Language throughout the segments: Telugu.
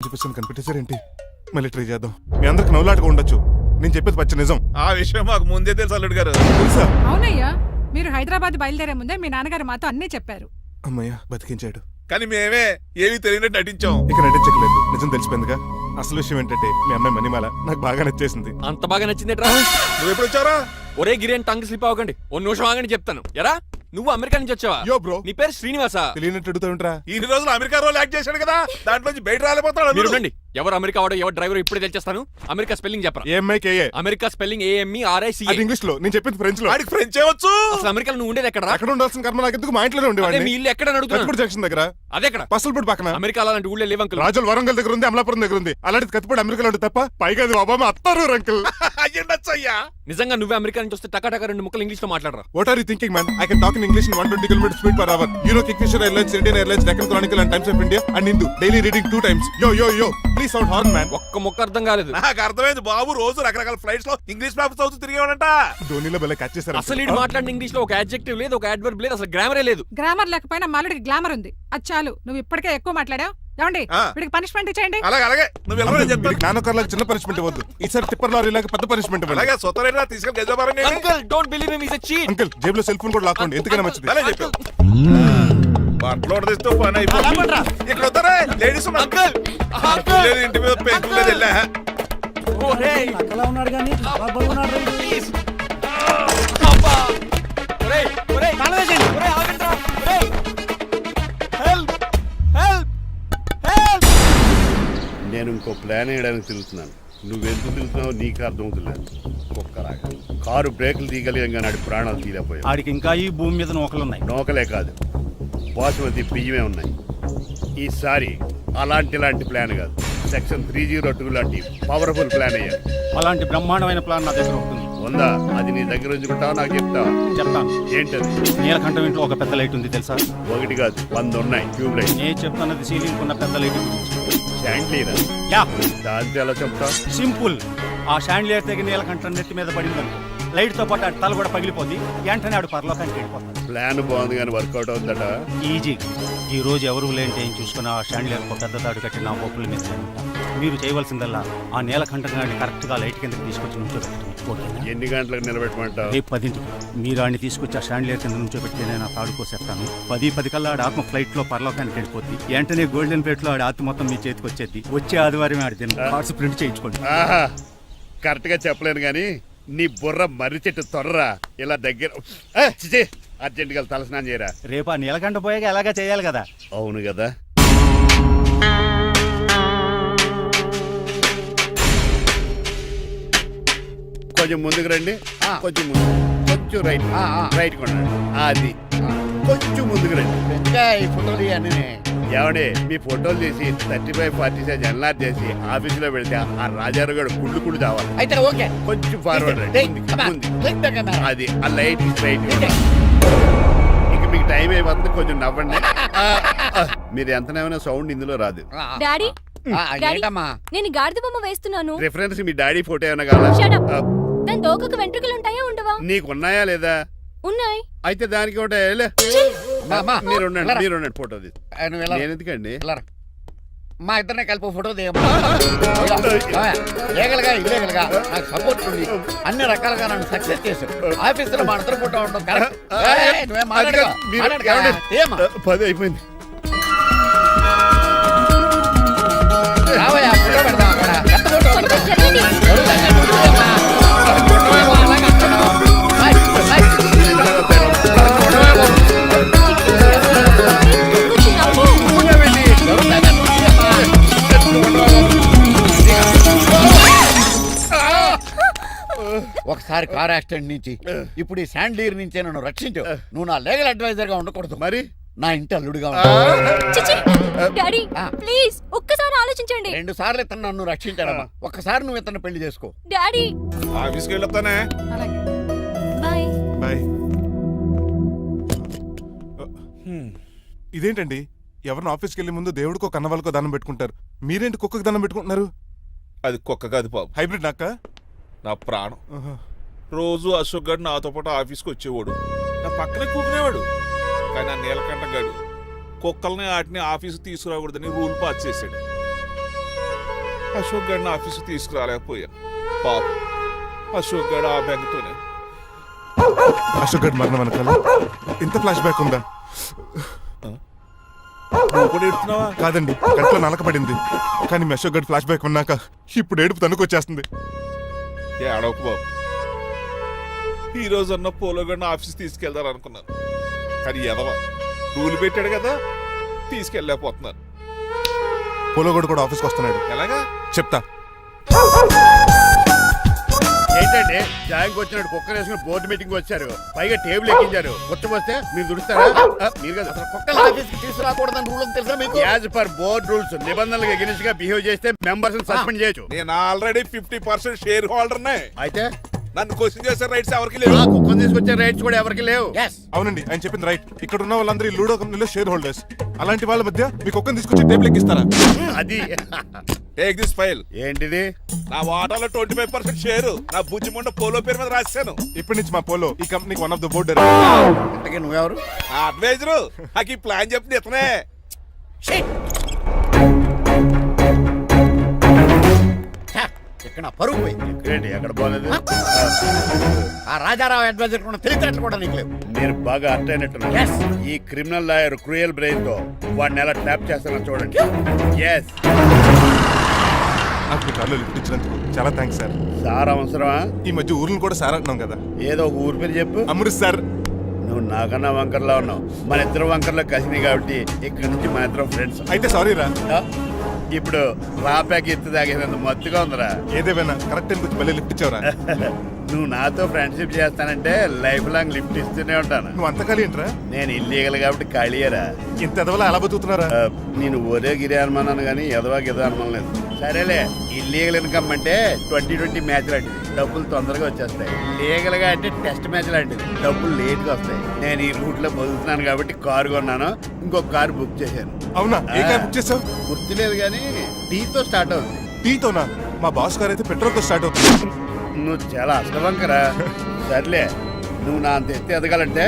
చూపిస్తాను కనిపెట్టేశారేంటి? మళ్ళీ ట్రై చేద్దాం. మీ అందరికి నవ్వులాటగా ఉండొచ్చు, నేను చెప్పేది పచ్చి నిజం. ఆ విషయం మాకు ముందే తెలుసు అల్లుడు గారు. తెలుసా? అవునయ్యా, మీరు హైదరాబాద్ బయలుదేరే ముందే మీ నాన్నగారు మాతో అన్నీ చెప్పారు. అమ్మయ్య బతికించాడు. కానీ మేమే ఏమీ తెలియనట్టు నటించాం. ఇక నటించట్లేదు, నిజం తెలిసిపోయిందిగా. అసలు విషయం ఏంటంటే మీ అమ్మాయి మణిమాల నాకు బాగా నచ్చేసింది. అంత బాగా నచ్చిందేట్రా? నువ్వు ఎప్పుడు వచ్చారా? ఒరే గిరియన్ టంగ్ స్లిప్ అవ్వకండి, ఓ నిమిషం ఆగండి చెప్తాను. ఎరా నువ్వు అమెరికా నుంచి వచ్చావా? యో బ్రో, నీ పేరు శ్రీనివాసా? తెలియనట్టు అడుగుతావుంట్రా? ఇన్ని రోజులు అమెరికా రోల్ యాక్ట్ చేశాడు కదా, దాంట్లో నుంచి బయట రాలేపోతాడు. మీరు రండి, ఎవరు అమెరికా వాడో ఎవరు డ్రైవర్ ఇప్పుడే తెలిచేస్తాను. అమెరికా స్పెల్లింగ్ చెప్పరా? ఏఎంఐకేఏ. America spelling AMERICA. అది ఇంగ్లీష్ లో, నేను చెప్పింది ఫ్రెంచ్ లో. వాడికి ఫ్రెంచ్ ఏవచ్చు. అసలు అమెరికాలో నువ్వు ఉండేది ఎక్కడ? అక్కడ ఉండాల్సిన కర్మ నాకు ఎందుకు? మా ఇంట్లోనే అదే ఉండేవాడిని. మీ ఇల్లు ఎక్కడ అడుగుతున్నా? కత్తిపూడి జంక్షన్ దగ్గర. అదెక్కడ? పసలపూడి పక్కన. అమెరికా అలాంటి ఊళ్ళో లేవు అంకుల్. రాజుల వరంగల్ దగ్గర ఉంది, అమలాపురం దగ్గర ఉంది. అలాంటి కత్తిపూడి అమెరికాలో ఉంది తప్ప. పైగా అది ఒబామా అత్తారు అంకుల్. అయ్యుండొచ్చు అయ్యా. నిజంగా నువ్వే అమెరికా నుంచి వస్తే టకా టకా 2 ముక్కలు ఇంగ్లీష్ లో మాట్లాడరా? What are you thinking, man? I can talk in English in 120 kilometers speed per hour. You know Kingfisher Airlines, Indian Airlines, Deccan Chronicle and Times of India and Hindu. Daily reading 2 times. Yo. Please sound horn, man. ఒక్క ముక్క అర్థం కాలేదు. నాకు అర్థమైంది బాబు, రోజు రకరకాల ఫ్లైట్స్ లో ఇంగ్లీష్ పేపర్స్ అవుతూ తిరిగేవాడంట. ధోనిలో భలే క్యాచ్ చేశారు. అసలు ఇటు మాట్లాడిన ఇంగ్లీష్ లో ఒక యాడ్జెక్టివ్ లేదు, ఒక అడ్వర్బ్ లేదు, అసలు గ్రామరే లేదు. గ్రామర్ లేకపోయినా మాలుడికి గ్లామర్ ఉంది. అది చాలు, నువ్వు ఇప్పటికే ఎక్కువ మాట్లాడావు. ఏమండి, వీడికి పనిష్మెంట్ ఇచ్చేయండి. అలాగే నువ్వు వెళ్ళమని చెప్తాను. నాన్నకర్లకు చిన్న పనిష్మెంట్ ఇవ్వద్దు. ఈసారి టిప్పర్ లారీలాగా పెద్ద పనిష్మెంట్ ఇవ్వండి. అలాగే సొంత తీసుకెళ్ళి గెజబారండి. Uncle don't believe him, is a cheat. Uncle జేబులో సెల్ ఫోన్ కూడా లాక్కోండి, ఎందుకైనా మంచిది. అలా చెప్పు. బట్టలు తెస్తూ పని అయిపోతుంది. ఇక్కడ వస్తారా లేడీస్ అంకుల్ లేదు, ఇంటి మీద పెంకులు లేదు. వెళ్ళా ఓరేయ్ అలా ఉన్నాడు కానీ ఉన్నాడు. ప్లీజ్ అబ్బా ఒరేయ్ ఒరేయ్ కాలవేసండి. ఒరేయ్ ఆగండ్రా ఒరేయ్ హెల్ప్ హెల్ప్ హెల్ప్. నేను ఇంకో ప్లాన్ వేయడానికి తిరుగుతున్నాను. నువ్వెందుకు తిరుగుతున్నావో నీకు అర్థమవుతులేదు. ఒక్కలాగా కారు బ్రేకులు తీయగలిగాం కానీ ఆడి ప్రాణాలు తీయలేకపోయావు. ఆడికి ఇంకా ఈ భూమి మీద నూకలున్నాయి. నోకలే కాదు, బాసుమతి బియ్యమే ఉన్నాయి. ఈసారి ఇలాంటి ప్లాన్ కాదు, సెక్షన్ 302 లాంటి పవర్ఫుల్ ప్లాన్ అయ్యారు. అలాంటి బ్రహ్మాండమైన ప్లాన్ నా దగ్గర ఉంటుంది. ఉందా? అది నీ దగ్గర ఉంచుకుంటావా నాకు చెప్తావా? చెప్తాను. ఏంటది? నీలకంఠం ఇంట్లో ఒక పెద్ద లైట్ ఉంది తెలుసా? ఒకటి కాదు 100 ఉన్నాయి ట్యూబ్ లైట్. నేను చెప్తున్నది సీలింగ్ ఉన్న పెద్ద లైట్ గురించి. శాండ్లీరా? యా, దాంతో ఎలా చెప్తావు? సింపుల్. ఆ షాండ్లియర్ తెగ నీలకంఠం నెత్తి మీద పడిందనుకో, లైట్ తో పాటు ఆడి తల కూడా పగిలిపోద్ది. వెంటనే ఆడు పరలోకానికి వెళ్ళిపోతాడు. ప్లాన్ బాగుంది కానీ వర్కౌట్ అవుతుందట. ఈజీ. ఈ రోజు ఎవరు లేంటే ఏం చూసుకుని ఆ షాండ్లియర్ పెద్ద తాడు కట్టి నా ఒప్పుల మీద ఉంటా. మీరు చేయవలసిందల్లా ఆ నీలకంఠం గారిని కరెక్ట్ గా లైట్ కిందకి తీసుకొచ్చి నుంచోబెట్టండి. ఓకేనా? ఎన్ని గంటలకు నిలబెట్టమంటావు? రేపు 10ంటికి మీరు ఆడిని తీసుకొచ్చి ఆ షాండ్లియర్ కింద నుంచోబెట్టి నేను ఆ తాడు కోసేస్తాను. 10 కల్లా ఆడ ఆత్మ ఫ్లైట్ లో పరలోకానికి వెళ్ళిపోద్ది. వెంటనే గోల్డెన్ ప్లేట్ లో ఆడి ఆత్మ మొత్తం మీ చేతికి వచ్చేది. వచ్చే ఆదివారం ఆడి దిన కార్డ్స్ ప్రింట్ చేయించుకోండి. ఆహా, కరెక్ట్ గా చెప్పలేను కానీ నీ బుర్ర మర్రి చెట్టు తొర్రా. ఇలా దగ్గర అర్జెంట్ గా తలస్నానం చేయరా. రేపు ఆ నీలకంఠ పోయాక ఎలాగా చేయాలి కదా. అవును కదా. కొంచెం ముందుకు రండి, కొంచెం ముందు, కొంచెం రైట్, రైట్ కొనండి. అది కొంచెం ముందుకు రండి. ఈ ఫోటోలు ఇవన్నీ ఏమండి మీ ఫోటోలు తీసి 35, 40 సైజ్ ఎన్లార్ చేసి ఆఫీసులో పెడితే ఆ రాజారావు గారు కుళ్ళు చావాలి. అయితే ఓకే, కొంచెం ఫార్వర్డ్ రండి. అది ఆ లైట్ రైట్. ఇక మీకు టైం అయిపోతుంది, కొంచెం నవ్వండి. మీరు ఎంతనేమైనా సౌండ్ ఇందులో రాదు. డాడీ ఏంటమ్మా? నేను గాడిద బొమ్మ వేస్తున్నాను. రిఫరెన్స్ మీ డాడీ ఫోటో ఏమైనా కావాలా? దాని తోకకు వెంట్రుకలు ఉంటాయా ఉండవా? నీకు ఉన్నాయా లేదా? ఉన్నాయి. అయితే దానికి ఒకటే మీరు ఉండండి ఫోటో తీసి. నేను ఎందుకండి? మా ఇద్దరినే కలిపి ఫోటో తీయమ్మా. ఏగలగా ఇల్లేగలగా నాకు సపోర్ట్ ఉంది. అన్ని రకాలుగా నన్ను సక్సెస్ చేశారు. ఆఫీసులో మా ఇద్దరు ఫోటో ఉండడం కరెక్ట్. నువ్వేం మాట్లాడగా 10 అయిపోయింది. రావయ్యా, ఫోటో పెడదాం అక్కడ. ఎంత ఫోటో కొంచెం జరగండి. కొంచెం నవ్వు. ఒకసారి కార్ యాక్సిడెంట్ నుంచి ఇప్పుడు ఈ శాండ్లీర్ నుంచే నన్ను రక్షించావు. నువ్వు నా లీగల్ అడ్వైజర్ గా ఉండకూడదు, మరి నా ఇంటి అల్లుడుగా ఉంటావు. చిచి, డాడీ ప్లీజ్ ఒక్కసారి ఆలోచించండి. 2 సార్లు ఇతను నన్ను రక్షించాడమ్మా. ఒక్కసారి నువ్వు ఇతను పెళ్లి చేసుకో. డాడీ ఆఫీస్కి వెళ్ళొస్తానే. అలాగే. బాయ్. బాయ్. ఇదేంటండి, ఎవరిని ఆఫీస్కి వెళ్ళే ముందు దేవుడికో కన్నవాళ్ళకో దండం పెట్టుకుంటారు, మీరేంటి కుక్కకి దండం పెట్టుకుంటున్నారు? అది కుక్క కాదు బాబు, హైబ్రిడ్ నాక్క. నా ప్రాణం. రోజు అశోక్ గడు నాతో పాటు ఆఫీస్కి వచ్చేవాడు, నా పక్కనే కూకునేవాడు. కానీ ఆ నీలకంఠ గడు కుక్కల్ని వాటిని ఆఫీసు తీసుకురాకూడదని రూల్ పాస్ చేశాడు. అశోక్ గడిని ఆఫీస్కి తీసుకురాలేకపోయాను. పాప అశోక్ గడు ఆ బెంగతోనే. అశోక్ గడ్ మరణం వెనకాల ఇంత ఫ్లాష్ బ్యాక్ ఉందా? నువ్వు కూడా ఎడుతున్నావా? కాదండి, కంట్లో నలకబడింది. కానీ మీ అశోక్ గడ్ ఫ్లాష్ బ్యాక్ ఉన్నాక ఇప్పుడు ఏడుపు తనుకొచ్చేస్తుంది. ఏడవకు బాబు. ఈ రోజు అన్న పోలో గడిని ఆఫీస్ తీసుకెళ్దాం అనుకున్నాను, కానీ ఎదవ రూల్ పెట్టాడు కదా, తీసుకెళ్ళలేకపోతున్నాను. పోలోగోడు కూడా ఆఫీస్కి వస్తున్నాడు. ఎలాగా చెప్తా. ఏంటంటే జాయింగ్ వచ్చినట్టు కుక్కర్ వేసుకుని బోర్డు మీటింగ్ వచ్చారు, పైగా టేబుల్ ఎక్కించారు. వస్తే మీరు దుడుస్తారా? మీరు కదా అసలు కుక్కల ఆఫీస్కి తీసుకురాకూడదని రూల్ తెలుసా మీకు? యాజ్ పర్ బోర్డ్ రూల్స్ నిబంధనలకు ఎగనిస్ట్ గా బిహేవ్ చేస్తే మెంబర్స్ సస్పెండ్ చేయొచ్చు. నేను ఆల్రెడీ 50% షేర్ హోల్డర్నే. అయితే నన్ను క్వశ్చన్ చేసే రైట్స్ ఎవరికి లేవు. ఆ కుక్కను తీసుకొచ్చే రైట్స్ కూడా ఎవరికి లేవు. అవునండి, ఆయన చెప్పింది రైట్. ఇక్కడ ఉన్న వాళ్ళందరూ ఈ లూడో కంపెనీలో షేర్ హోల్డర్స్. అలాంటి వాళ్ళ మధ్య మీకు ఒక్కని తీసుకొచ్చి టేబుల్ ఎక్కిస్తారా? అది టేక్ దిస్ ఫైల్. ఏంటిది? నా వాటాలో 25% షేరు నా బుజ్జిముండ పోలో పేరు మీద రాశాను. ఇప్పటి నుంచి మా పోలో ఈ కంపెనీకి వన్ ఆఫ్ ద బోర్డ్. ఇంతకీ నువ్వెవరు? నా అడ్వైజరు. నాకు ఈ ప్లాన్ చెప్పింది ఇతనే. ఇక్కడ నా పరుగు పోయింది. ఏంటి ఎక్కడ పోలేదు? ఆ రాజారావు అడ్వైజర్ కూడా తెలిసినట్లు కూడా నీకు లేవు. మీరు బాగా అర్థ అయినట్టున్నారు. Yes. ఈ క్రిమినల్ లాయర్ క్రూయల్ బ్రెయిన్ తో వాడిని ఎలా ట్యాప్ చేస్తానో చూడండి. ఎస్ నాకు మీ కార్లో లిఫ్ట్ ఇచ్చినందుకు చాలా థ్యాంక్స్ సార్. సార్ అవసరమా? ఈ మధ్య ఊర్లను కూడా సార్ అంటున్నాం కదా. ఏదో ఒక ఊరి పేరు చెప్పు. అమృత్ సార్. నువ్వు నాకన్నా వంకర్లా ఉన్నావు. మన ఇద్దరు వంకర్లో కలిసినాయి కాబట్టి ఇక్కడ నుంచి మన ఇద్దరం ఫ్రెండ్స్. అయితే సారీ రా. ఇప్పుడు రాపాకి ఎత్తు తాగేదంత మత్తుగా ఉందిరా. ఏదేమైనా కరెక్ట్ టైంకి వచ్చి మళ్ళీ లిఫ్ట్ ఇచ్చావురా. నువ్వు నాతో ఫ్రెండ్షిప్ చేస్తానంటే లైఫ్ లాంగ్ లిఫ్ట్ ఇస్తూనే ఉంటాను. నువ్వు అంత ఖాళీ ఏంట్రా? నేను ఇల్లీగల్ కాబట్టి ఖాళీయరా. ఇంత ఎదవలా ఎలా బతుకుతున్నారా? నేను ఒరే గిరి అనుమానాను కానీ ఎదవాకి ఎదో అనుమానం లేదు. సరేలే, ఇల్లీగల్ ఇన్కమ్ అంటే 2020 మ్యాచ్ లాంటిది, డబ్బులు తొందరగా వచ్చేస్తాయి. లీగల్ గా అంటే టెస్ట్ మ్యాచ్ లాంటిది, డబ్బులు లేట్ గా వస్తాయి. నేను ఈ రూట్ లో బతుకుతున్నాను కాబట్టి కారు కొన్నాను, ఇంకొక కారు బుక్ చేశాను. అవునా? ఏ కార్ బుక్ చేసావు? గుర్తులేదు కానీ టీతో స్టార్ట్ అవుతుంది. టీతోనా? మా బాస్ కార్ అయితే పెట్రోల్ తో స్టార్ట్ అవుతుంది. నువ్వు చాలా అష్టవంకరా. సర్లే, నువ్వు నా అంత ఎత్తి ఎదగాలంటే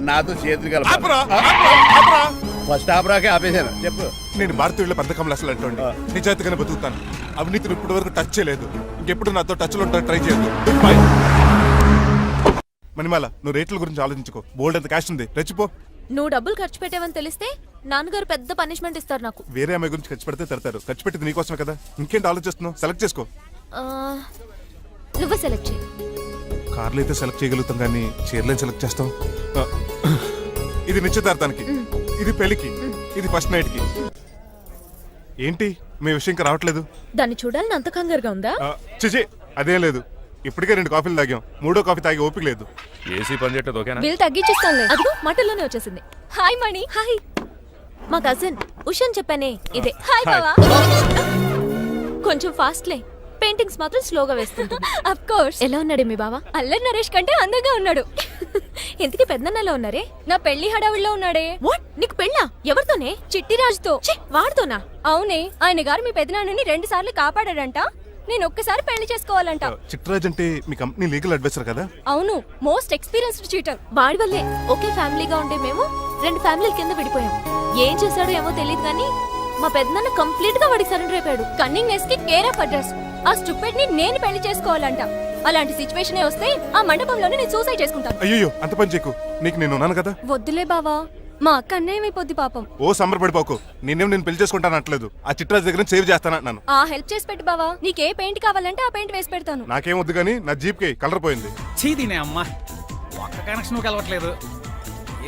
నాతో చేతులు ఆపురా, కలప. ఆపురా, ఆపురా. ఫస్ట్ ఆపరాకే ఆపేశాను. చెప్పు. నేను భారతీయుల పెద్ద కమలు అసలు అంటోండి. నిజాయితీగానే బతుకుతాను. అవినీతిని ఇప్పటి వరకు టచ్ చేయలేదు. ఇంకెప్పుడు నాతో టచ్ లో ఉంటా ట్రై చేయొద్దు. బాయ్. మణిమాల, నువ్వు రేట్ల గురించి ఆలోచించుకో. బోల్డ్ అంత క్యాష్ ఉంది, రెచ్చిపో. నువ్వు డబ్బులు ఖర్చు పెట్టావని తెలిస్తే నాన్నగారు పెద్ద పనిష్మెంట్ ఇస్తారు నాకు. వేరే అమ్మాయి గురించి ఖర్చు పెడితే తిడతారు. ఖర్చు పెట్టింది నీకోసమే కదా. ఇంకేంటి ఆలోచిస్తున్నావు? సెలెక్ట్ చేసుకో. ఆ, నువ్వే సెలెక్ట్ చేయి. కార్లు అయితే సెలెక్ట్ చేయగలుగుతాం కానీ చీరలేం సెలెక్ట్ చేస్తాం. ఆ, ఇది నిశ్చితార్థానికి, ఇది పెళ్లికి, ఇది ఫస్ట్ నైట్ కి. ఏంటి మీ విషయం ఇంకా రావట్లేదు? దాన్ని చూడాలని అంత కంగారుగా ఉందా? చిచి, అదేం లేదు. ఇప్పటికే 2 కాఫీలు తాగాం. 3వ కాఫీ తాగి ఓపిక లేదు. ఏసీ పని చేయట్లేదు ఓకేనా? బిల్ తగ్గించిస్తానులే. అదిగో మాటల్లోనే వచ్చేసింది. హాయ్ మణి. హాయ్. మా కజిన్ ఉషాన్ చెప్పానే ఇదే. హాయ్ బావా. కొంచెం ఫాస్ట్లే, పెయింటింగ్స్ మాత్రం స్లోగా వేస్తుంది. Of course. ఎలా ఉన్నాడు మీ బావ? అల్లరి నరేష్ కంటే అందంగా ఉన్నాడు. ఇంతకీ పెద్దన్నలో ఉన్నారే? నా పెళ్లి హడావుల్లో ఉన్నాడే. వాట్? నీకు పెళ్ళా? ఎవరితోనే? చిట్టిరాజుతో. వాడుతోనా? అవునే, ఆయన గారు మీ పెద్దనాన్నని 2 సార్లు కాపాడాడంట. నేను ఒక్కసారి పెళ్లి చేసుకోవాలంట. చిట్రాజ్ అంటే మీ కంపెనీ లీగల్ అడ్వైజర్ కదా? అవును, మోస్ట్ ఎక్స్పీరియన్స్డ్ చీటర్. వాడి వల్లే ఒకే ఫ్యామిలీగా ఉండే మేము 2 ఫ్యామిలీల కింద విడిపోయాం. ఏం చేశాడో ఏమో తెలియదు కానీ మా పెద్దనాన్న కంప్లీట్ గా వాడికి సరెండర్ అయిపోయాడు. కన్నింగ్నెస్ కి కేర్ ఆఫ్ అడ్రస్. ఆ స్టూపిడ్ ని నేను పెళ్లి చేసుకోవాలంట. అలాంటి సిచ్యువేషన్ వస్తే ఆ మండపంలోనే నేను సూసైడ్ చేసుకుంటాను. అయ్యో, అంత పని చేయకు. నీకు నేను ఉన్నాను కదా. వద్దులే బావా, మా అక్క అన్యాయమైపోద్ది పాపం. ఓ సంబరపడిపోకు. నేను పెళ్లి చేసుకుంటాను అనట్లేదు. ఆ చిట్రాజ్ దగ్గర సేవ్ చేస్తానంటున్నాను. ఆ హెల్ప్ చేసి పెట్టు బావా. నీకే పెయింట్ కావాలంటే ఆ పెయింట్ వేసి పెడతాను. నాకేం వద్దు కానీ నా జీప్ కి కలర్ పోయింది. చీదీనే అమ్మా, ఒక్క కనెక్షన్ కలవట్లేదు.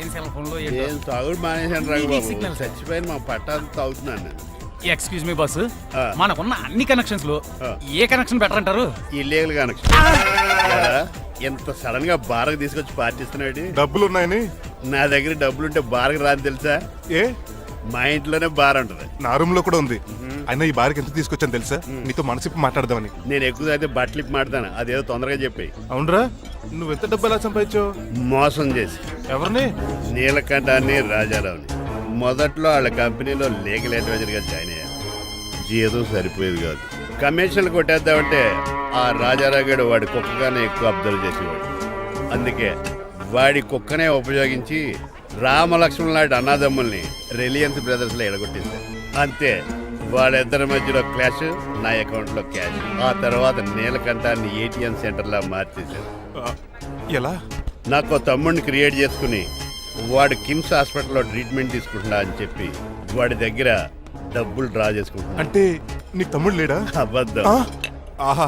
ఏం సెల్ ఫోన్ లో ఏం తాగుడు మానేశాను రఘుబాబు. Signal sir. చచ్చిపోయిన మా పట్టాలు తాగుతున్నాను నేను. ఎక్స్క్యూజ్ మీ బస్సు, ఆ. మనకున్న అన్ని కనెక్షన్స్ లో ఏ కనెక్షన్ బెటర్ అంటారు? Illegal connection. ఎంత సడన్ గా బార్కు తీసుకొచ్చి పార్టీస్తున్నాడు. డబ్బులు ఉన్నాయని. నా దగ్గర డబ్బులుంటే బార్కు రాని తెలుసా? ఏ? మా ఇంట్లోనే బార్ ఉంటుంది. నా రూమ్ లో కూడా ఉంది. అయినా ఈ బార్కి ఎంత తీసుకొచ్చాను తెలుసా? నీతో మనసిప్పి మాట్లాడదామని. నేను ఎక్కువ అయితే బట్టలు ఇప్పి మాడతాను. అదేదో తొందరగా చెప్పి. అవునరా? నువ్వు ఎంత డబ్బు ఎలా సంపాదించావు? మోసం చేసి. ఎవరిని? నీలకంఠాన్ని, రాజారావుని. మొదట్లో వాళ్ళ కంపెనీలో లీగల్ అడ్వైజర్ గా జాయిన్ అయ్యాను. జీతం సరిపోయేది కాదు. కమిషన్లు కొట్టేద్దామంటే ఆ రాజారావు గడు వాడి కుక్కగానే ఎక్కువ అబ్జర్వ్ చేసేవాడు. అందుకే వాడి కుక్కనే ఉపయోగించి రామలక్ష్మణ్ లాంటి అన్నదమ్ముల్ని రిలయన్స్ బ్రదర్స్ లో ఎడగొట్టేశారు. అంతే, వాళ్ళిద్దరి మధ్యలో క్లాష్, నా అకౌంట్ లో క్యాష్. ఆ తర్వాత నీలకంఠాన్ని ఏటీఎం సెంటర్ లా మార్చేశారు. ఎలా? నాకు తమ్ముడిని క్రియేట్ చేసుకుని వాడు కిమ్స్ హాస్పిటల్లో ట్రీట్మెంట్ తీసుకుంటున్నా అని చెప్పి వాడి దగ్గర డబ్బులు డ్రా చేసుకుంటున్నా. అంటే నీకు తమ్ముడు లేడా? అబద్ధం. ఆ? ఆహా,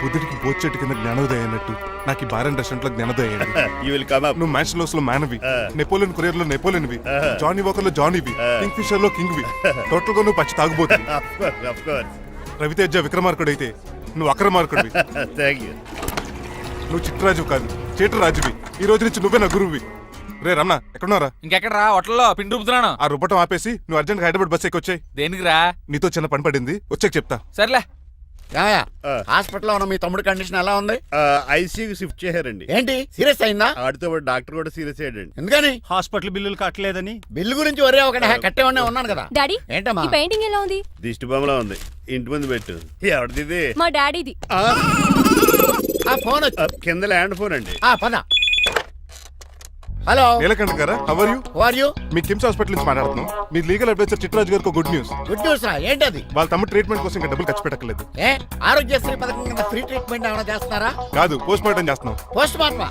బుద్ధుడికి బోచెట్టు కింద జ్ఞానోదయం అన్నట్టు నాకు ఈ బారెన్ రెస్టారెంట్ లో జ్ఞానోదయం అయింది. You will come up. నువ్వు మ్యాన్షన్ లో మ్యాన్వి, నెపోలియన్ కొరియర్ లో నెపోలియన్వి, జానీ వాకర్ లో జానీవి, కింగ్ ఫిషర్ లో కింగ్వి. టోటల్ గా నువ్వు పచ్చి తాగుబోతుంది. Of course. రవితేజ విక్రమార్కుడు అయితే నువ్వు అక్రమార్కుడివి. Thank you. నువ్వు చిట్టరాజు కాదు, చీటరాజువి. ఈ రోజు నుంచి నువ్వే నా గురువువి. రే రమణ, ఎక్కడున్నారా? ఇంకెక్కడరా హోటల్లో పిండి రుబ్బుతున్నాను. ఆ రుబ్బటం ఆపేసి నువ్వు అర్జెంట్ హైదరాబాద్ బస్ ఎక్కొచ్చాయి. దేనికిరా? నీతో చిన్న పని పడింది, వచ్చాక చెప్తా. సర్లే. హాస్పిటల్లో ఉన్న మీ తమ్ముడి కండిషన్ ఎలా ఉంది? ఐసీయూకి షిఫ్ట్ చేశారండి. ఏంటి సీరియస్ అయిందా? ఆడితో పాటు డాక్టర్ కూడా సీరియస్ అయ్యాడండి. ఎందుకని? హాస్పిటల్ బిల్లులు కట్టలేదని. బిల్లు గురించి ఒరే ఒకటి కట్టేవాడినే ఉన్నాను కదా. డాడీ, ఏంటమ్మా ఈ పెయింటింగ్ ఎలా ఉంది? దిష్టి బొమ్మలా ఉంది, ఇంటి ముందు పెట్టు. ఎవరిది? మా డాడీది. ఆ ఫోన్ వచ్చి కింద ల్యాండ్ ఫోన్ అండి. పద. హలో, నీలకంఠ గారా, how are you? Who are you? మీ కిమ్స్ హాస్పిటల్ నుంచి మాట్లాడుతున్నాం. మీ లీగల్ అడ్వైజర్ చిట్టరాజు గారికి గుడ్ న్యూస్. గుడ్ న్యూస్ రా. ఏంటది? వాళ్ళ తమ్ముడు ట్రీట్మెంట్ కోసం ఇంకా డబ్బులు ఖర్చు పెట్టలేదు. ఏ ఆరోగ్యశ్రీ పథకం కింద ఫ్రీ ట్రీట్మెంట్ ఏమైనా చేస్తున్నారా? కాదు, పోస్ట్ మార్టం చేస్తున్నాం. పోస్ట్ మార్టమా?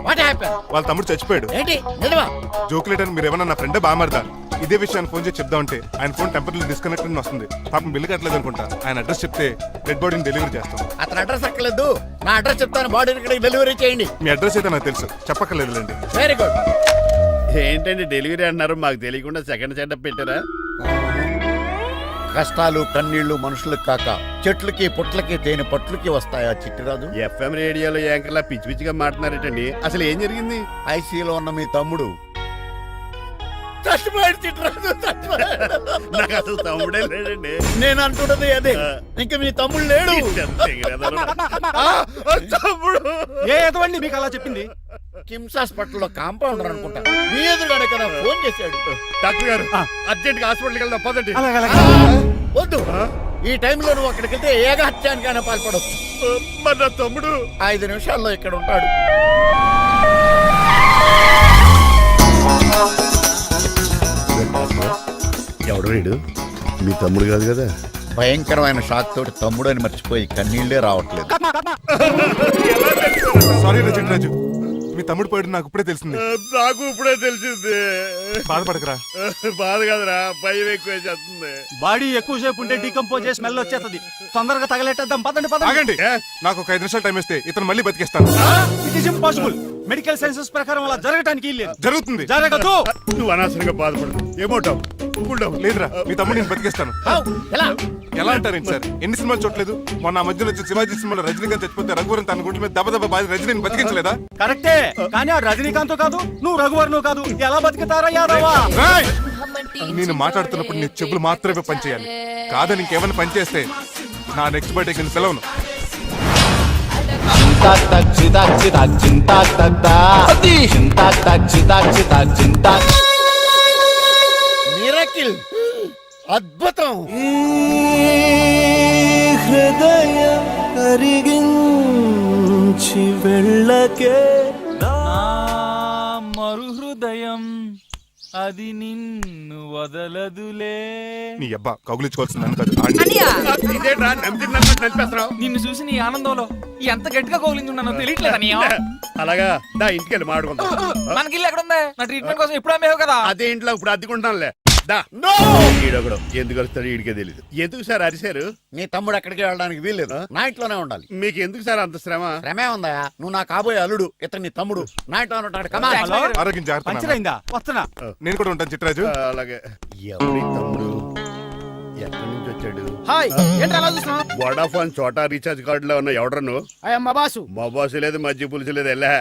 What happen? వాళ్ళ తమ్ముడు చచ్చిపోయాడు. ఏంటి నిజమా? జోకులేట్ అని మీరు ఏమన్నా నా ఫ్రెండ్ బామర్దా? ఇదే విషయాన్ని ఫోన్ చేసి చెప్దామంటే ఆయన ఫోన్ టెంపరీ డిస్కనెక్ట్ అని వస్తుంది. పాపం బిల్లు కట్టలేదు అనుకుంటా. ఆయన అడ్రస్ చెప్తే డెడ్ బాడీని డెలివరీ చేస్తాం. అతని అడ్రస్ అక్కర్లేదు, నా అడ్రస్ చెప్తాను, బాడీని ఇక్కడికి డెలివరీ చేయండి. మీ అడ్రస్ అయితే నాకు తెలుసు, చెప్పక్కర్లేదులేండి. Very good. ఏంటండి డెలివరీ అన్నారు, మాకు తెలియకుండా సెకండ్ సెటప్ పెట్టారా? కష్టాలు కన్నీళ్లు మనుషులకు కాక చెట్లకి పుట్లకి తేనె పట్లకి వస్తాయా చిట్టిరాజు? ఎఫ్ఎం రేడియోలో యాంకర్లా పిచ్చి పిచ్చిగా మాట్లాడారేటండి. అసలు ఏం జరిగింది? ఐసీలో ఉన్న మీ తమ్ముడు చచ్చిపోయాడు చిట్టిరాజు, చచ్చిపోయాడు. నాకు అసలు తమ్ముడే లేడండి. నేను అంటున్నది అదే, ఇంకా మీ తమ్ముడు లేడు. తమ్ముడు ఏ ఎదవండి మీకు అలా చెప్పింది? కిమ్స్ హాస్పిటల్లో కాంపౌండర్ అనుకుంటా, మీ ఎదురుగానే కదా ఫోన్ చేశాడు. డాక్టర్ గారు అర్జెంట్ గా హాస్పిటల్కి వెళ్దాం పదండి. వద్దు, ఈ టైంలో నువ్వు అక్కడికి వెళ్తే ఏకహత్యానికైనా పాల్పడవచ్చు. మరి నా తమ్ముడు 5 నిమిషాల్లో ఇక్కడ ఉంటాడు. ఎవడు వీడు? మీ తమ్ముడు కాదు కదా? భయంకరమైన షాక్ తోటి తమ్ముడు అని మర్చిపోయి కన్నీళ్లే రావట్లేదు. సారీ రా చిట్టరాజు, మీ తమ్ముడు పోయాడు నాకు ఇప్పుడే తెలిసింది. నాకు ఇప్పుడే తెలిసింది. బాధపడకరా. బాధ కాదురా, భయం ఎక్కువ చేస్తుంది. బాడీ ఎక్కువసేపు ఉంటే డీకంపోజ్ చేసి స్మెల్ వచ్చేస్తుంది. తొందరగా తగలెట్టేద్దాం, పదండి పదండి. ఆగండి, నాకు ఒక 5 నిమిషాలు టైం ఇస్తే ఇతను మళ్ళీ బతికేస్తాను. It is impossible. Medical sciences ప్రకారం అలా జరగటానికి లేదు. జరుగుతుంది. జరగదు. నువ్వు అనవసరంగా బాధపడదు. ఏమోటావు? లేదురా, మీ తమ్ముడు నేను బతికేస్తాను. ఎలా అంటారేంటి సార్? ఎన్ని సినిమాలు చూడలేదు? మొన్న మధ్యలో వచ్చి శివాజీ సినిమాలో రజనీకాంత్ చచ్చిపోతే రఘువరన్ తన గుండె మీద దెబ్బ బాధ రజనీని బతికించలేదా? కరెక్టే, కానీ ఆ రజనీకాంత్ కాదు, నువ్వు రఘువర్ను కాదు. ఎలా బతుకుతారా యాదవా? రేయ్! నేను మాట్లాడుతున్నప్పుడు నీ చెప్పులు మాత్రమే పనిచేయాలి. కాదని ఇంకేమైనా పనిచేస్తే నా నెక్స్ట్ బర్త్డేకి నేను సెలవును. మిరకిల్, అద్భుతం. హృదయం కరిగించి వెళ్ళకే మరు హృదయం అది నిన్ను వదలదులే. నీ అబ్బా కౌగులించుకోవాల్సింది నన్ను కాదు. ఇదేంట్రా నలిపేస్తున్నావు? నిన్ను చూసి నీ ఆనందంలో ఎంత గట్టిగా కౌలించున్నానో తెలియట్లేదు. అలాగా దా ఇంటికి వెళ్ళి మాట్లాడుకుందాం. మనకి ఇల్లు ఎక్కడ ఉంది? నా ట్రీట్మెంట్ కోసం ఎప్పుడు అమ్మేవు కదా. అదే ఇంట్లో ఇప్పుడు అద్దెకుంటానులే. దా. ఈడొకడు ఎందుకు వస్తాడు ఈడికే తెలీదు. ఎందుకు సార్ అరిశారు? నీ తమ్ముడు ఎక్కడికి వెళ్ళడానికి వీల్లేదు, నా ఇంట్లోనే ఉండాలి. మీకు ఎందుకు సార్ అంత శ్రమ? శ్రమే ఉందా? నువ్వు నా కాబోయే అల్లుడు, ఇతను నీ తమ్ముడు, నా ఇంట్లో ఉంటాడు. కమా. ఆరోగ్యం జాగ్రత్త. పంచరైందా? వస్తున్నా. నేను కూడా ఉంటాను చిట్టరాజు. అలాగే. ఎవరి తమ్ముడు ఎక్కడి నుంచి వచ్చాడు? హాయ్, ఏంటి అలా చూస్తున్నావు? వడాఫోన్ చోటా రీఛార్జ్ కార్డు లో ఉన్న ఎవడరా నువ్వు? మా బాసు. మా బాసు లేదు, మధ్య పులుసు లేదు. వెళ్ళా.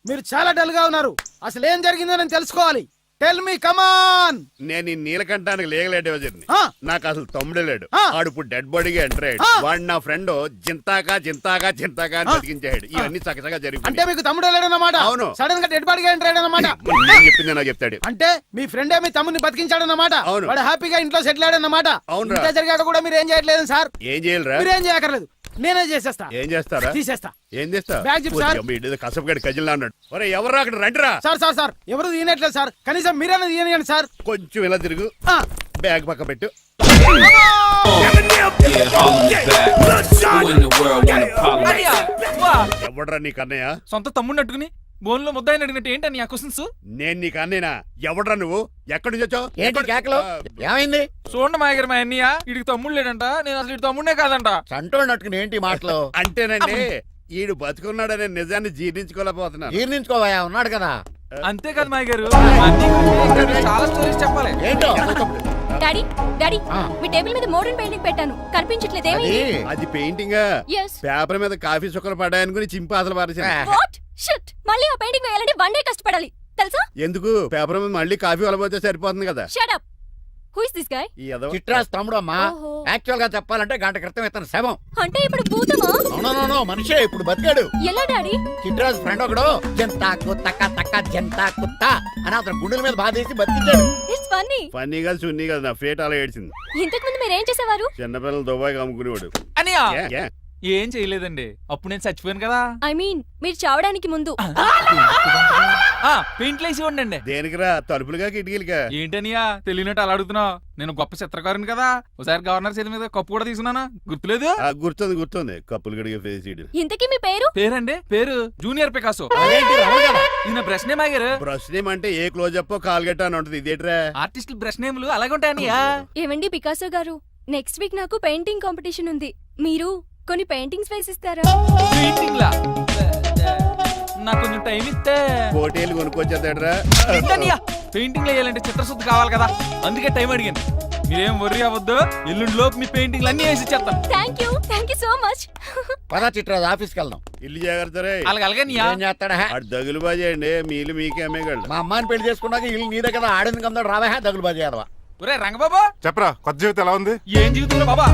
మీరు చాలా డల్ గా ఉన్నారు. అసలు ఏం జరిగిందో నేను తెలుసుకోవాలి. టెల్ మీ, కమాన్. నేను ఈ నీలకంఠానికి లీగలేటవజర్ని. నాకు అసలు తమ్ముడే లేడు. ఆడు ఇప్పుడు డెడ్ బాడీగా ఎంటర్ అయ్యాడు. వాడు నా ఫ్రెండ్ జింతాగా జింతాగా జింతాగా అని బతికించాడు. ఇవన్నీ చక్కగా జరిగింది. అంటే మీకు తమ్ముడే లేడన్నమాట? అవును. సడన్ గా డెడ్ బాడీగా ఎంటర్ అయ్యాడన్నమాట. నేను చెప్పింది నాకు చెప్తాడు. అంటే మీ ఫ్రెండే మీ తమ్ముని బతికించాడన్నమాట. అవును. వాడు హ్యాపీగా ఇంట్లో సెటిల్ అయ్యాడన్నమాట. అవును. ఇంత జరిగాక కూడా మీరు ఏం చేయట్లేదు సార్? ఏం చేయాలరా? మీరేం చేయక్కర్లేదు, నేనే చేసేస్తా. ఏం చేస్తారా? తీసేస్తా. ఏం చేస్తా? బ్యాగ్ చెప్పు సార్. కసపగడి కజిల్లా అన్నాడు. ఒరే ఎవరు అక్కడ రండిరా. సార్ సార్ సార్, ఎవరు తీయనట్లేదు సార్, కనీసం మీరైనా తీయనియండి సార్. కొంచెం ఇలా తిరుగు, బ్యాగ్ పక్క పెట్టు. ఎవడ్రా నీ కన్నయ్య? సొంత తమ్ముడిని అట్టుకుని బోన్లో ముద్దాయిని అడిగినట్టు ఏంటని ఆ క్వశ్చన్స్? నేను నీ కన్నయ్యనా? ఎవడ్రా నువ్వు? ఎక్కడి నుంచి వచ్చావు? ఏంటి కేకలు? ఏమైంది? చూడండి మాయగారు మా అన్నయ్య ఇడికి తమ్ముడు లేడంట, నేను అసలు ఇటు తమ్ముడే కాదంట. చంటోడు అట్టుకుని ఏంటి మాటలు? అంటేనండి ఈడు బతుకున్నాడనే నిజాన్ని జీర్ణించుకోలేకపోతున్నాను. జీర్ణించుకోవా, ఉన్నాడు కదా. అంతేకాదు మాయగారు, చాలా స్టోరీస్ చెప్పాలి. ఏంటో డాడీ డాడీ ఆ. మీ టేబుల్ మీద మోడర్న్ పెయింటింగ్ పెట్టాను, కనిపించట్లేదు. అది ఏమైంది? అది పెయింటింగ్. Yes. పేపర్ మీద కాఫీ చుక్కలు పడ్డాయనుకుని చింపి అసలు పారేసాను. What? Shit. మళ్ళీ ఆ పెయింటింగ్ వేయాలంటే 1 day కష్టపడాలి తెలుసా? ఎందుకు? పేపర్ మీద మళ్ళీ కాఫీ వలపోతే సరిపోతుంది కదా. Shut up. Who is this guy? ఈ ఎదవ. చిట్రాజ్ తమ్ముడు అమ్మా. ఓహో. యాక్చువల్ గా చెప్పాలంటే గంట క్రితం ఇతను శవం. అంటే ఇప్పుడు భూతమా? అవునో మనిషే ఇప్పుడు బతికాడు. ఎలా డాడీ? చిట్రాజ్ ఫ్రెండ్ ఒకడు జంతా కుత్తక తక్క జంతా కుత్త అని అతను గుండెల మీద బాధేసి బతికించాడు. It's funny. ఫన్నీ కాదు సున్నీ కాదు, నా ఫేట్ అలా ఏడ్చింది. ఇంతకు ముందు మీరు ఏం చేసేవారు? చిన్నపిల్లలు దుబాయ్ అమ్ముకునేవాడు. అనియా ఏ, ఏ? ఏం చేయలేదండి, అప్పుడు నేను చచ్చిపోయాను కదా. ఐ మీన్ మీరు చావడానికి ముందు. పెయింట్లు వేసి ఉండండి. దేనికిరా? తలుపులుగా కిటికీలుగా? ఏంటనియా తెలియనట్టు అలా అడుగుతున్నావు? నేను గొప్ప చిత్రకారుని కదా, ఒకసారి గవర్నర్ చేతి మీద కప్పు కూడా తీసుకున్నానా, గుర్తులేదు? గుర్తుంది కప్పులు గడిగే ఫేస్ ఇడు. ఇంతకీ మీ పేరు? పేరండి పేరు జూనియర్ పికాసో. అదేంటి రమణ కదా? ఈయన బ్రష్ నేమ్ ఆగారు. బ్రష్ నేమ్ అంటే ఏ క్లోజ్ అప్ కాల్గట్ట అని ఉంటది. ఇదేట్రా? ఆర్టిస్టులు బ్రష్ నేమ్లు అలాగే ఉంటాయనియా. ఏమండి పికాసో గారు, నెక్స్ట్ వీక్ నాకు పెయింటింగ్ కాంపిటీషన్ ఉంది. మీరు కొన్ని పెయింటింగ్స్ వేసిస్తారా? పెయింటింగ్ లా నాకు కొంచెం టైం ఇస్తే. కోటేలు కొనుక్కొచ్చేదేట్రా? పెయింటింగ్ వేయాలంటే చిత్రశుద్ధి కావాలి కదా, అందుకే టైం అడిగాను. మీరేం వర్రీ అవ్వద్దు, ఎల్లుండి లోపు మీ పెయింటింగ్లు అన్ని వేసి ఇచ్చేస్తాను. Thank you so much. పదా చిట్రాజ్ ఆఫీస్కి వెళ్దాం. ఇల్లు జాగ్రత్త రే. అలాగనియా ఏం చేస్తాడా? ఆడు దగులు బాజీ అండి, మీలు మీకే అమ్మేగాళ్ళు. మా అమ్మాయిని పెళ్లి చేసుకున్నాక ఇల్లు నీదే కదా, ఆడింది కదా, రావా దగులు బాజీ అదవా. ఒరే రంగబాబా, చెప్పరా కొత్త జీవితం ఎలా ఉంది? ఏం జీవితంలో బాబా,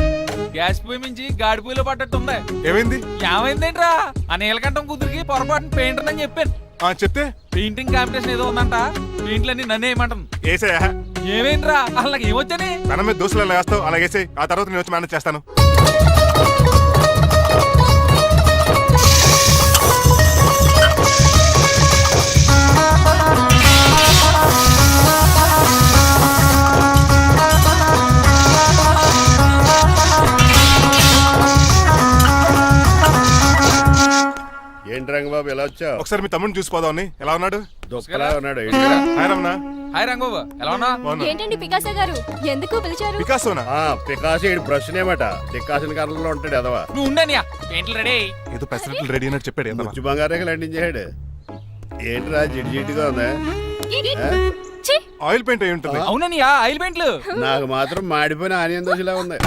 గ్యాస్ పొయ్యి మించి గాడి పొయ్యిలో పడ్డట్టు ఉంది. ఏమైంది? ఏమైందేంట్రా, ఆ నీలకంఠం కూతురికి పొరపాటున పెయింటర్ అని చెప్పాను. చెప్తే పెయింటింగ్ కాంపిటీషన్ ఏదో ఉందంట, పెయింట్లన్నీ నన్నే ఏమంటాను. ఏసయ్యా, ఏమైందిరా అసలు నాకు ఏమొచ్చని? తన మీద దోశలు ఎలా వేస్తావు అలా వేసే, ఆ తర్వాత నేను వచ్చి మేనేజ్ చేస్తాను. ఏంటి రంగబాబు ఎలా వచ్చావు? ఒకసారి మీ తమ్ముడిని చూసిపోదామని. ఎలా ఉన్నాడు? దుఃఖలా ఉన్నాడు. హాయ్ రమణ. హాయ్ రంగబాబు, ఎలా ఉన్నా? ఏంటండి పికాసో గారు, ఎందుకు పిలిచారు? పికాసోనా? పికాసి బ్రష్ నేమట. పికాసిన కర్రలో ఉంటాడు ఎదవా. నువ్వు ఉండనియా, పెయింట్లు రెడీ. ఏదో పెసరట్లు రెడీ అయినట్టు చెప్పాడు. ఏదో ముచ్చు బంగారే లండించాడు. ఏంట్రా జిడ్జిడ్డుగా ఉందా? ఛీ! ఆయిల్ పెయింట్ అయి ఉంటుంది. అవుననియా, ఆయిల్ పెయింట్లు. నాకు మాత్రం మాడిపోయిన ఆనియన్ దోశలా ఉంది.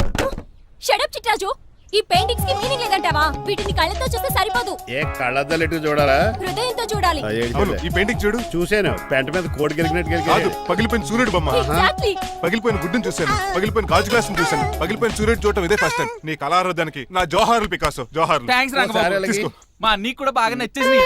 షడప్ చిట్రాజు, ఈ పెయింటింగ్స్ కి మీనింగ్ లేదంటావా? వీటిని కళ్ళతో చూస్తే సరిపోదు, ఏ కళ్ళద్దాలు ఎటు చూడాలా? హృదయంతో చూడాలి. అవును, ఈ పెయింటింగ్ చూడు. చూసాను, పెంట మీద కోడి గెలిగినట్టు కాదు, గెలిగాడు. పగిలిపోయిన సూర్యుడు బొమ్మ. Exactly. పగిలిపోయిన గుడ్డును చూశాను, పగిలిపోయిన గాజు గ్లాస్ చూశాను, పగిలిపోయిన సూర్యుడు చూడటం ఇదే ఫస్ట్ టైం. నీ కళారోధానికి నా జోహార్లు పికాసో, జోహార్లు. థ్యాంక్స్ ఒకసారి రంగబాబు, అలాగే. తీసుకో. మా అన్నీ కూడా బాగా నచ్చేసి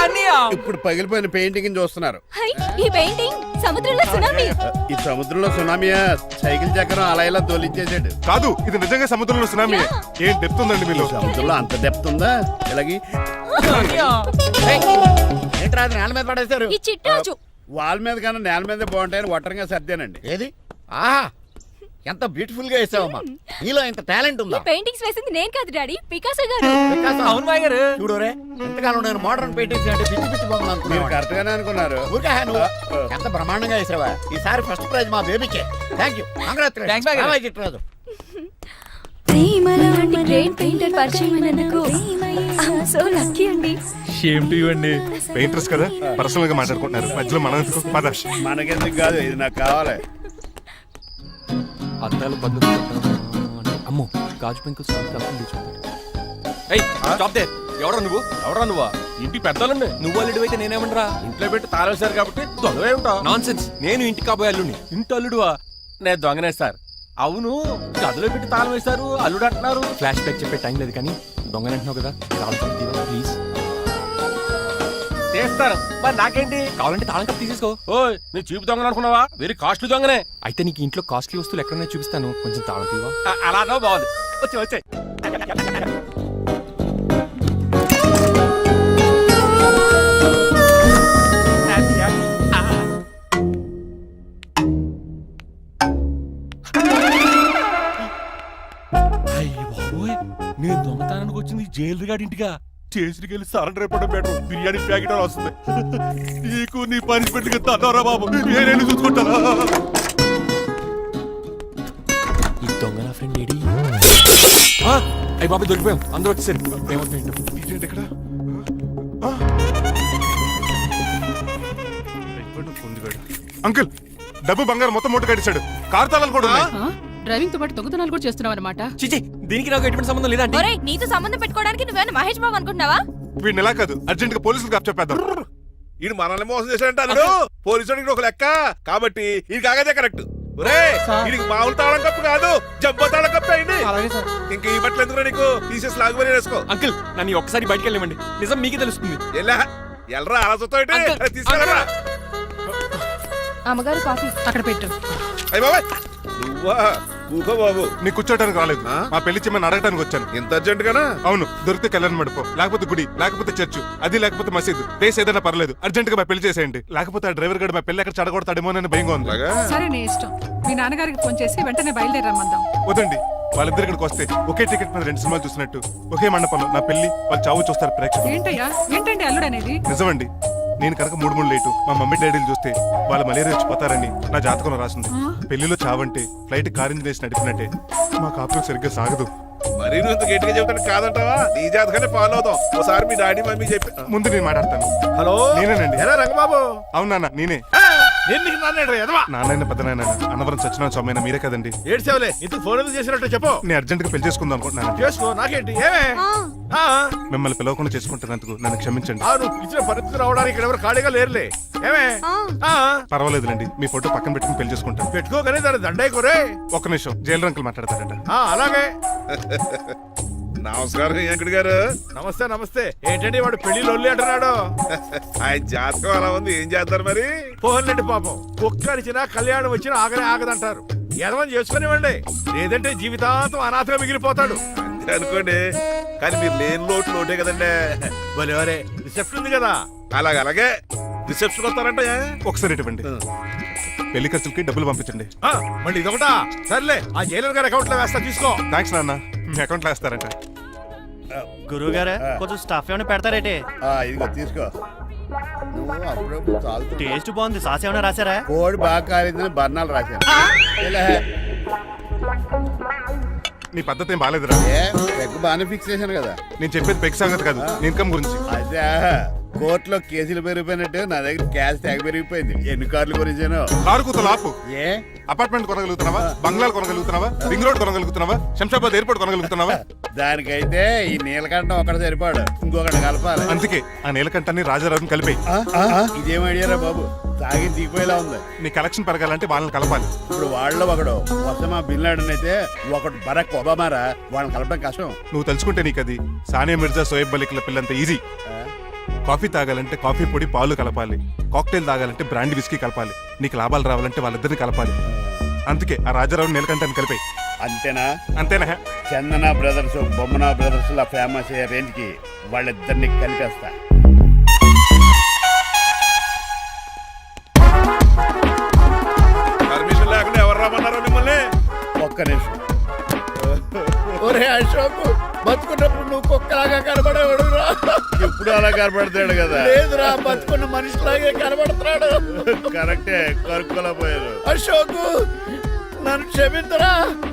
అన్నయ్య. ఇప్పుడు పగిలిపోయిన పెయింటింగ్ చూస్తున్నారు. హై, ఈ పెయింటింగ్ సముద్రంలో సునామీ. ఈ సముద్రంలో సునామీయా? సైకిల్ చక్రం అలా ఇలా తోలిచ్చేసాడు. కాదు, ఇది నిజంగా సముద్రంలో సునామీ. ఏం డెప్త్ ఉందండి మీలో. సముద్రంలో అంత డెప్త్ ఉందా? ఇలాగి అన్నయ్య. ఏంట్రా అది నేల మీద పడేశారు? ఈ చిట్రాజు వాల్ మీద కన్నా నేల మీద బాగుంటాయని ఒట్టరంగా సర్దానండి. ఏది? ఆహా, ఎంత బ్యూటిఫుల్ గా వేసావమ్మా. నీలో ఇంత టాలెంట్ ఈ ఉందా? పెయింటింగ్స్ వేసింది నేను కాదు డాడీ, పికాసో గారు. వికాసం. అవును మాయ గారు. చూడురే, ఎంతకాలం నేను మోడర్న్ పెయింటింగ్స్ అంటే పిచ్చి పిచ్చి బొమ్మలు మీరు అనుకున్నాను. కరెక్ట్ గానే అనుకున్నారు. ఊరికే నువ్వు ఎంత బ్రహ్మాండంగా వేసావా. ఈసారి ఫస్ట్ ప్రైజ్ మా బేబీకే. థ్యాంక్ యూ, Thanks, బాయ్ గారు. చిట్రాజు. ప్రేమలాంటి గ్రేట్ పెయింటర్ పరిచయం అయినందుకు సో లక్కీ అండి. షేమ్ టు యు అండి. పెయింటర్స్ కదా, పర్సనల్ గా మాట్లాడుకుంటున్నారు, మధ్యలో మనం ఎందుకు? పద. మనకెందుకు కాదు, ఇది నాకు కావాలి. అద్దాలు బదులు అమ్మో, గాజు పెంకులు ఎవరా నువ్వు? ఎవరా నువ్వా? ఇంటి పెద్దలండి. నువ్వు అల్లుడు అయితే నేనేమంటరా? ఇంట్లో పెట్టి తాళేశారు కాబట్టి దొంగవే ఉంటావు. నాన్ సెన్స్, నేను ఇంటికి కాబోయే అల్లుడిని. ఇంటి అల్లుడువా? నేను దొంగనే సార్. అవును, గదిలో పెట్టి తాళం వేశారు, అల్లుడు అంటున్నారు. ఫ్లాష్ బ్యాక్ చెప్పే టైం లేదు కానీ దొంగని అంటున్నావు కదా, ప్లీజ్. చేస్తాను, మరి నాకేంటి? కావాలంటే తాళం కప్పు తీసేసుకో. ఓయ్, నీ చూపు దొంగలు అనుకున్నావా? వెరీ కాస్ట్లీ దొంగనే. అయితే నీకు ఇంట్లో కాస్ట్లీ వస్తువులు ఎక్కడైనా చూపిస్తాను, కొంచెం తాళం తీవా. అలానో బాగుంది, వచ్చే. అయ్య బాబోయ్, నేను దొంగతనానికి వచ్చింది జైలు గాడి ఇంటిగా. స్టేషన్కి వెళ్ళి సరెండర్ అయిపోవడం బెటర్. బిర్యానీ ప్యాకెట్ అని వస్తుంది. నీకు నీ పనిష్మెంట్ తంటారా బాబు, నేనేళ్ళు చూసుకుంటాను. ఈ దొంగ నా ఫ్రెండ్ ఏడి? అయ్యి బాబు దొరికిపోయాం, అందరూ వచ్చేసారు. ఇదేంటి ఇక్కడ అంకుల్, డబ్బు బంగారం మొత్తం మూట కట్టించాడు. కారు తాళాలు కూడా ఉన్నాయి. డ్రైవింగ్ తో పాటు దొంగతనాలు కూడా చేస్తున్నావు అనమాట. చిచి, దీనికి నాకు ఎటువంటి సంబంధం లేదా? ఒరేయ్, నీతో సంబంధం పెట్టుకోవడానికి నువ్వేనా మహేష్ బాబు అనుకుంటున్నావా? వీడిని ఎలా కాదు, అర్జెంట్ గా పోలీసులకు అప్పచెప్పేద్దాం. ఈడు మనల్ని మోసం చేశాడంటారు. పోలీసుడికి ఒక లెక్క కాబట్టి ఇది కాగదే కరెక్ట్. ఇది మామూలు తాళం కప్పు కాదు, జబ్బ తాళం కప్పు అయింది. ఇంక ఈ బట్టలు ఎందుకు నీకు తీసేసి లాగుబడి వేసుకో. అంకుల్, నన్ను ఒక్కసారి బయటికి వెళ్ళమండి, నిజం మీకే తెలుస్తుంది. ఎల్రా అలసతో తీసుకెళ్ళరా. అమ్మగారు కాఫీ అక్కడ పెట్టు. అయ్య బాబాయ్, నువ్వా? కూకో బాబు. నీ కూర్చోటానికి రాలేదు, మా పెళ్లి చెమ్మని అడగటానికి వచ్చాను. ఇంత అర్జెంట్ గానా? అవును, దొరికితే కళ్యాణ మండపం, లేకపోతే గుడి, లేకపోతే చర్చ్, అది లేకపోతే మసీదు, ప్లేస్ ఏదైనా పర్లేదు. అర్జెంట్ గా మా పెళ్లి చేసేయండి, లేకపోతే ఆ డ్రైవర్ గడు మా పెళ్లి ఎక్కడ చెడగొడతాడేమో అని భయంగా ఉంది. సరే, నీ ఇష్టం. మీ నాన్నగారికి ఫోన్ చేసి వెంటనే బయలుదేరమ్మందాం. వదండి, వాళ్ళిద్దరు ఇక్కడికి వస్తే ఒకే టికెట్ మీద 2 సినిమాలు చూసినట్టు ఒకే మండపంలో నా పెళ్లి, వాళ్ళ చావు చూస్తారు ప్రేక్షకులు. ఏంటయ్యా, ఏంటండి అల్లుడు అనేది? నిజమండి, నేను కనుక 3 లేటు మా మమ్మీ డాడీలు చూస్తే వాళ్ళ మలేరియా వచ్చిపోతారని నా జాతకంలో రాసింది. పెళ్లిలో చావంటే ఫ్లైట్ కార్ ఇంజిన్ వేసి నడిపినట్టే. మా కాపురం సరిగ్గా సాగదు. మరి నువ్వు ఇంత గట్టిగా చెబుతాను కాదంటావా? నీ జాతకాన్ని ఫాలో అవుతాం. ఒకసారి మీ డాడీ మమ్మీ చెప్పి ముందు నేను మాట్లాడతాను. హలో, నేనేనండి. ఎలా రంగబాబు? అవునా, నేనే. నాన్న పెద్ద నాయన అన్నవరం సత్యనారాయణ స్వామి మీరే కదండి. ఏడ్చేవలే, ఇంతకు ఫోన్ ఎందుకు చేసినట్టు చెప్పు. నేను అర్జెంట్ గా పెళ్లి చేసుకుందాం అనుకుంటున్నాను. చేసుకో, నాకేంటి? ఏమే మిమ్మల్ని పిలవకుండా చేసుకుంటున్నందుకు నన్ను క్షమించండి. నువ్వు ఇచ్చిన పరిస్థితి రావడానికి ఇక్కడ ఎవరు ఖాళీగా లేరులే. ఏమే పర్వాలేదులేండి, మీ ఫోటో పక్కన పెట్టుకుని పెళ్లి చేసుకుంటాను. పెట్టుకోగానే దాని దండాయి కొరే. ఒక్క నిమిషం, జైలు అంకుల్ మాట్లాడతారంట. అలాగే. నమస్కారం వెంకట గారు. నమస్తే నమస్తే. ఏంటండి వాడు పెళ్లి లొల్లి అంటున్నాడు? ఆయన జాతకం అలా ఉంది, ఏం చేస్తారు మరి? పోన్లండి పాపం, కుక్క అరిచినా కళ్యాణం వచ్చినా ఆగనే ఆగదంటారు. ఎదవని చేసుకునివ్వండి, లేదంటే జీవితాంతం అనాథగా మిగిలిపోతాడు. అంతే అనుకోండి, కానీ మీరు లేని లోటు లోటే కదండి. భలేవరే, రిసెప్షన్ ఉంది కదా. అలాగే రిసెప్షన్ వస్తారంట. ఒకసారి ఇటువంటి పెళ్లి ఖర్చులకి డబ్బులు పంపించండి. మళ్ళీ ఇదొకటా? సర్లే, ఆ జైలర్ గారి అకౌంట్ లో వేస్తా, తీసుకో. థ్యాంక్స్ నాన్న, మీ అకౌంట్ లో వేస్తారంట. గురువు గారు కొంచెం స్టఫ్ ఏమైనా పెడతారేటే? ఇదిగో తీసుకో. నువ్వు అప్పుడప్పుడు చాలు. టేస్ట్ బాగుంది, సాస్ ఏమైనా రాశారా? కోడి బాగా కాలిందని బర్ణాలు రాశాను. నీ పద్ధతి ఏం బాగాలేదురా. పెగ్ బాగానే ఫిక్స్ చేశాను కదా. నేను చెప్పేది పెగ్ సంగతి కాదు, నీ ఇన్కమ్ గురించి. అదే కోర్టులో కేసులు పెరిగిపోయినట్టు నా దగ్గర క్యాష్ తెగ పెరిగిపోయింది. ఎన్ని కార్లు కొనిచ్చాను? కారు కూతలు ఆపు. ఏ అపార్ట్మెంట్ కొనగలుగుతున్నావా? బంగ్లాలు కొనగలుగుతున్నావా? రింగ్ రోడ్ కొనగలుగుతున్నావా? శంషాబాద్ ఎయిర్పోర్ట్ కొనగలుగుతున్నావా? దానికైతే ఈ నీలకంఠం ఒకటి సరిపాడు, ఇంకొకటి కలపాలి. అందుకే ఆ నీలకంఠాన్ని రాజారావుని కలిపే. ఇదేం అడిగారా బాబు, తాగి దిగిపోయేలా ఉంది. నీ కలెక్షన్ పెరగాలంటే వాళ్ళని కలపాలి. ఇప్పుడు వాళ్ళలో ఒకడు ఒసామా బిన్ లాడెన్ అయితే ఒకడు బరాక్ ఒబామారా, వాళ్ళని కలపడం కష్టం. నువ్వు తలుచుకుంటే నీకు అది సానియా మిర్జా, సోయబ్ మలిక్ల పిల్లంత ఈజీ. కాఫీ తాగాలంటే కాఫీ పొడి పాలు కలపాలి, కాక్టైల్ తాగాలంటే బ్రాండ్ విస్కీ కలపాలి. నీకు లాభాలు రావాలంటే వాళ్ళిద్దరిని కలపాలి. అందుకే ఆ రాజారావు నీలకంఠాన్ని కలిపాయి. అంతేనా? అంతేనా? చందన బ్రదర్స్, బొమ్మన బ్రదర్స్ లా ఫేమస్ అయ్యే రేంజ్ కి వాళ్ళిద్దరిని కలిపేస్తా. పర్మిషన్ లేకుండా ఎవరు రమ్మన్నారో మిమ్మల్ని? ఒక్క నిమిషం. ఒరే అశోక్, బతుకున్నప్పుడు నువ్వు కుక్కలాగా కనబడేవాడురా. ఇప్పుడు అలా కనపడతాడు కదా. లేదురా, బతుకున్న మనిషిలాగే కనబడుతున్నాడు. కరెక్టే, కరుక్కోలా పోయారు. అశోక్, నన్ను క్షమించరా,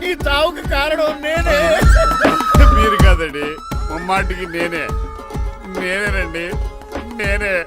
ఈ తావుకి కారణం నేనే. మీరు కాదండి, ముమ్మాటికి నేనేనండి, నేనే.